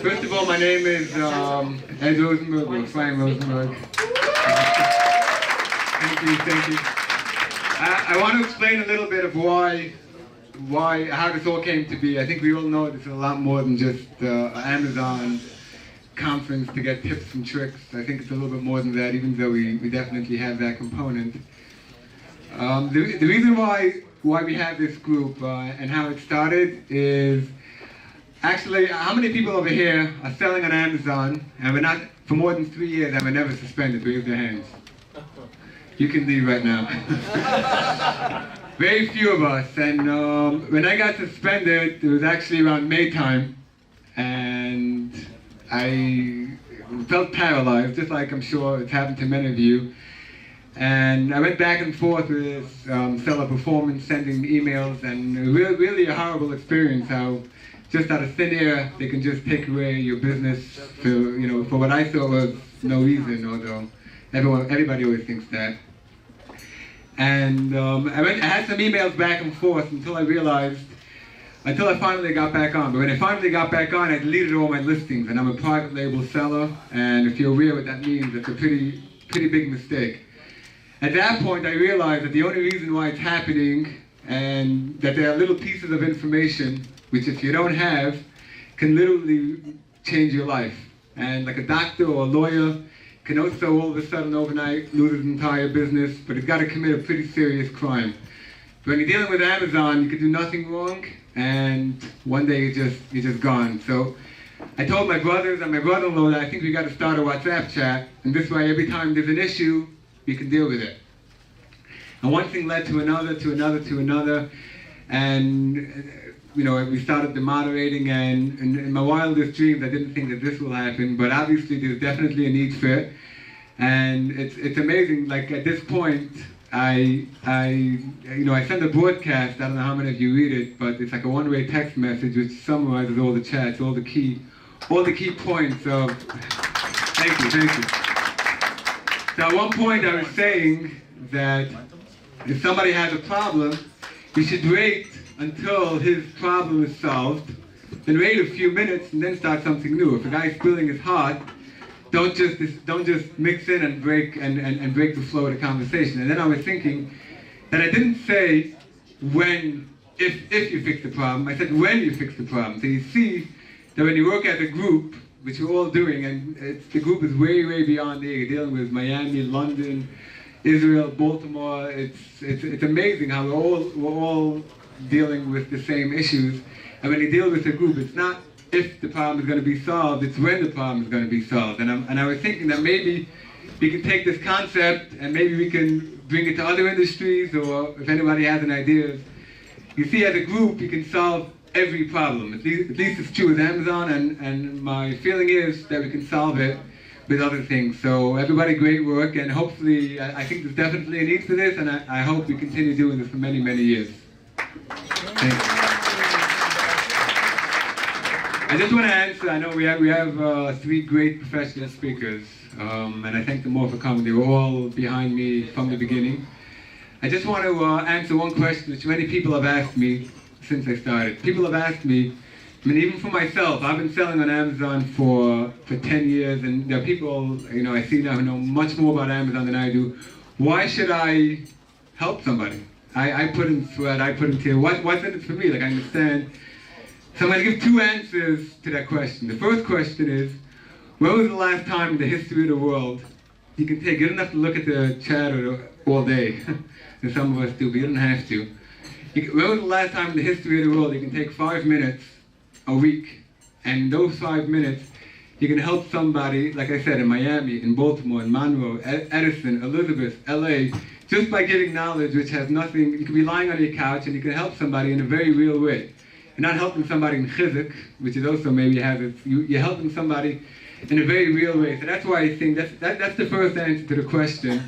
First of all, my name is Ed Rosenberg, or Frank Rosenberg. Thank you. I want to explain a little bit of how this all came to be. I think we all know this is a lot more than just an Amazon conference to get tips and tricks. I think it's a little bit more than that, even though we definitely have that component. The reason why we have this group and how it started is actually, how many people over here are selling on Amazon and we're not, for more than 3 years, and we're never suspended? Raise your hands. You can leave right now. Very few of us, and when I got suspended, it was actually around May time, and I felt paralyzed, just like I'm sure it's happened to many of you. And I went back and forth with seller performance, sending emails, and really a horrible experience how just out of thin air they can just take away your business for what I thought was no reason, although everybody always thinks that. And I had some emails back and forth until I finally got back on. But when I finally got back on, I deleted all my listings, and I'm a private label seller, and if you're aware what that means, it's a pretty big mistake. At that point, I realized that the only reason why it's happening, and that there are little pieces of information, which if you don't have, can literally change your life. And like a doctor or a lawyer can also all of a sudden overnight lose his entire business, but he's got to commit a pretty serious crime. When you're dealing with Amazon, you can do nothing wrong, and one day you're just gone. So I told my brothers and my brother-in-law that I think we got to start a WhatsApp chat, and this way every time there's an issue, we can deal with it. And one thing led to another, and we started the moderating, and in my wildest dreams, I didn't think that this will happen, but obviously there's definitely a need for it. And it's amazing, like at this point, I send a broadcast, I don't know how many of you read it, but it's like a one-way text message which summarizes all the chats, all the key points of, thank you. So at one point I was saying that if somebody has a problem, you should wait until his problem is solved, then wait a few minutes and then start something new. If a guy's spilling his heart, don't just mix in and break the flow of the conversation. And then I was thinking that I didn't say if you fix the problem, I said when you fix the problem. So you see that when you work as a group, which we're all doing, and the group is way beyond there. You're dealing with Miami, London, Israel, Baltimore. It's amazing how we're all dealing with the same issues. And when you deal with a group, it's not if the problem is going to be solved, it's when the problem is going to be solved. And I was thinking that maybe we can take this concept and maybe we can bring it to other industries, or if anybody has any ideas. You see, as a group, you can solve every problem. At least it's true with Amazon, and my feeling is that we can solve it with other things. So everybody, great work, and hopefully, I think there's definitely a need for this, and I hope we continue doing this for many years. Thank you. I just want to answer, I know we have 3 great professional speakers, and I thank them all for coming. They were all behind me from the beginning. I just want to answer one question which many people have asked me since I started. People have asked me, I mean, even for myself, I've been selling on Amazon for 10 years, and there are people, I see now who know much more about Amazon than I do. Why should I help somebody? I put in sweat, I put in tears. What's in it for me? Like, I understand. So I'm going to give 2 answers to that question. The first question is, when was the last time in the history of the world, you don't have to look at the chat all day, and some of us do, but you don't have to. When was the last time in the history of the world you can take 5 minutes a week, and in those 5 minutes, you can help somebody, like I said, in Miami, in Baltimore, in Monroe, Edison, Elizabeth, LA, just by giving knowledge which has nothing. You can be lying on your couch and you can help somebody in a very real way. You're not helping somebody in chizik, which is also maybe has it. You're helping somebody in a very real way. So that's why I think that's the first answer to the question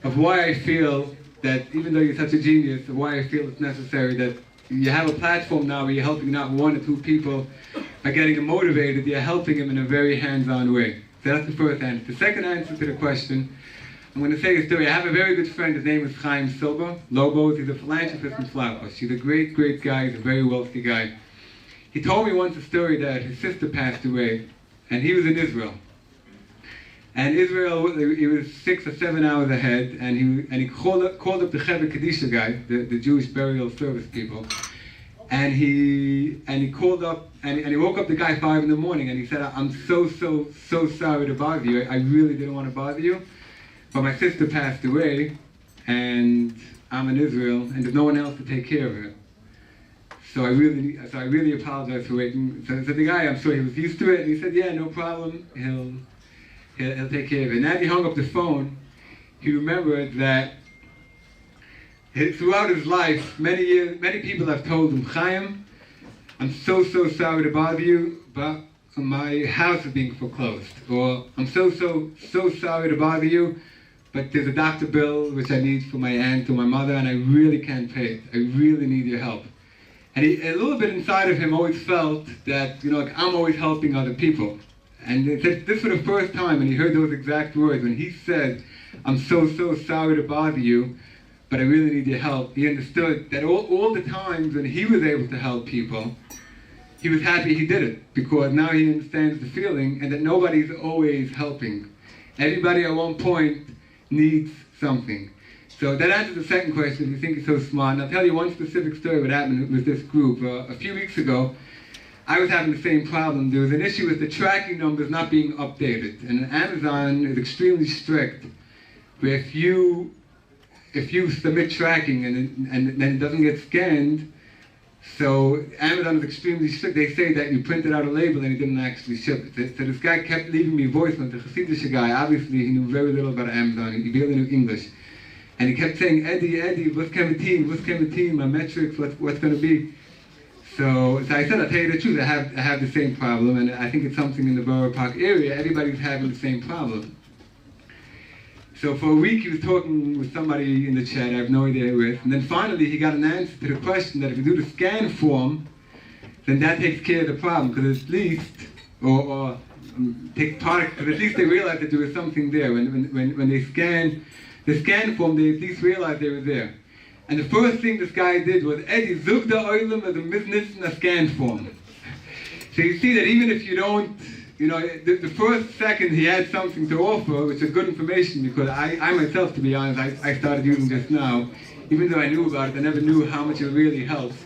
of why I feel that, even though you're such a genius, why I feel it's necessary that you have a platform now where you're helping not 1 or 2 people by getting them motivated, you're helping them in a very hands-on way. So that's the first answer. The second answer to the question, I'm going to say a story. I have a very good friend, his name is Chaim Silber, Lobos. He's a philanthropist in Flatbush. He's a great guy, he's a very wealthy guy. He told me once a story that his sister passed away, and he was in Israel. And Israel, he was 6 or 7 hours ahead, and he called up the Chevra Kadisha guy, the Jewish burial service people, and he called up, and he woke up the guy 5 in the morning, and he said, I'm so sorry to bother you. I really didn't want to bother you, but my sister passed away, and I'm in Israel, and there's no one else to take care of her. So I really apologize for waiting. So the guy, I'm sure he was used to it, and he said, yeah, no problem, he'll take care of it. And as he hung up the phone, he remembered that throughout his life, many people have told him, Chaim, I'm so sorry to bother you, but my house is being foreclosed. Or I'm so sorry to bother you, but there's a doctor bill which I need for my aunt or my mother, and I really can't pay it. I really need your help. And a little bit inside of him always felt that, like I'm always helping other people. And this was the first time, and he heard those exact words, when he said, I'm so sorry to bother you, but I really need your help. He understood that all the times when he was able to help people, he was happy he did it, because now he understands the feeling, and that nobody's always helping. Everybody at one point needs something. So that answers the second question, if you think it's so smart. And I'll tell you one specific story what happened with this group. A few weeks ago, I was having the same problem. There was an issue with the tracking numbers not being updated. And Amazon is extremely strict, where if you submit tracking and then it doesn't get scanned, so Amazon is extremely strict. They say that you printed out a label and you didn't actually ship it. So this guy kept leaving me voicemails. The Hasidic guy, obviously he knew very little about Amazon. He barely knew English. And he kept saying, Eddie, what's coming team, my metrics, what's going to be? So I said, I'll tell you the truth, I have the same problem, and I think it's something in the Borough Park area, everybody's having the same problem. So for a week he was talking with somebody in the chat, I have no idea who it is, and then finally he got an answer to the question that if you do the scan form, then that takes care of the problem, because at least, take part, because at least they realized that there was something there. When they scanned the scan form, they at least realized they were there. And the first thing this guy did was, Eddie, zug the oilem as a business in a scan form. So you see that even if you don't, the first second he had something to offer, which is good information, because I myself, to be honest, I started using this now. Even though I knew about it, I never knew how much it really helps.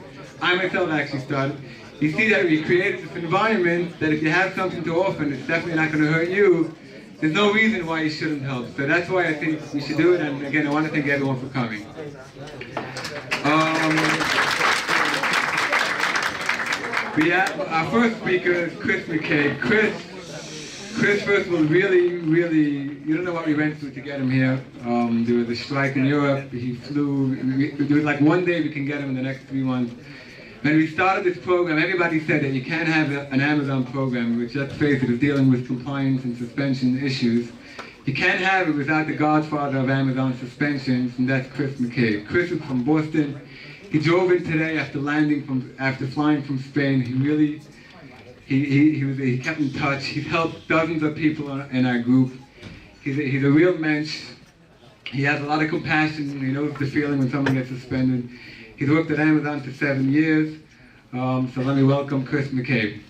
I myself actually started. You see that we created this environment that if you have something to offer, and it's definitely not going to hurt you, there's no reason why you shouldn't help. So that's why I think we should do it, and again, I want to thank everyone for coming. Our first speaker is Chris McCabe. Chris first was really, you don't know what we went through to get him here. There was a strike in Europe, he flew, there was like one day we can get him in the next 3 months. When we started this program, everybody said that you can't have an Amazon program, which, let's face it, is dealing with compliance and suspension issues. You can't have it without the godfather of Amazon suspensions, and that's Chris McCabe. Chris is from Boston. He drove in today after flying from Spain. He kept in touch. He's helped dozens of people in our group. He's a real mensch. He has a lot of compassion. He knows the feeling when someone gets suspended. He's worked at Amazon for 7 years. So let me welcome Chris McCabe.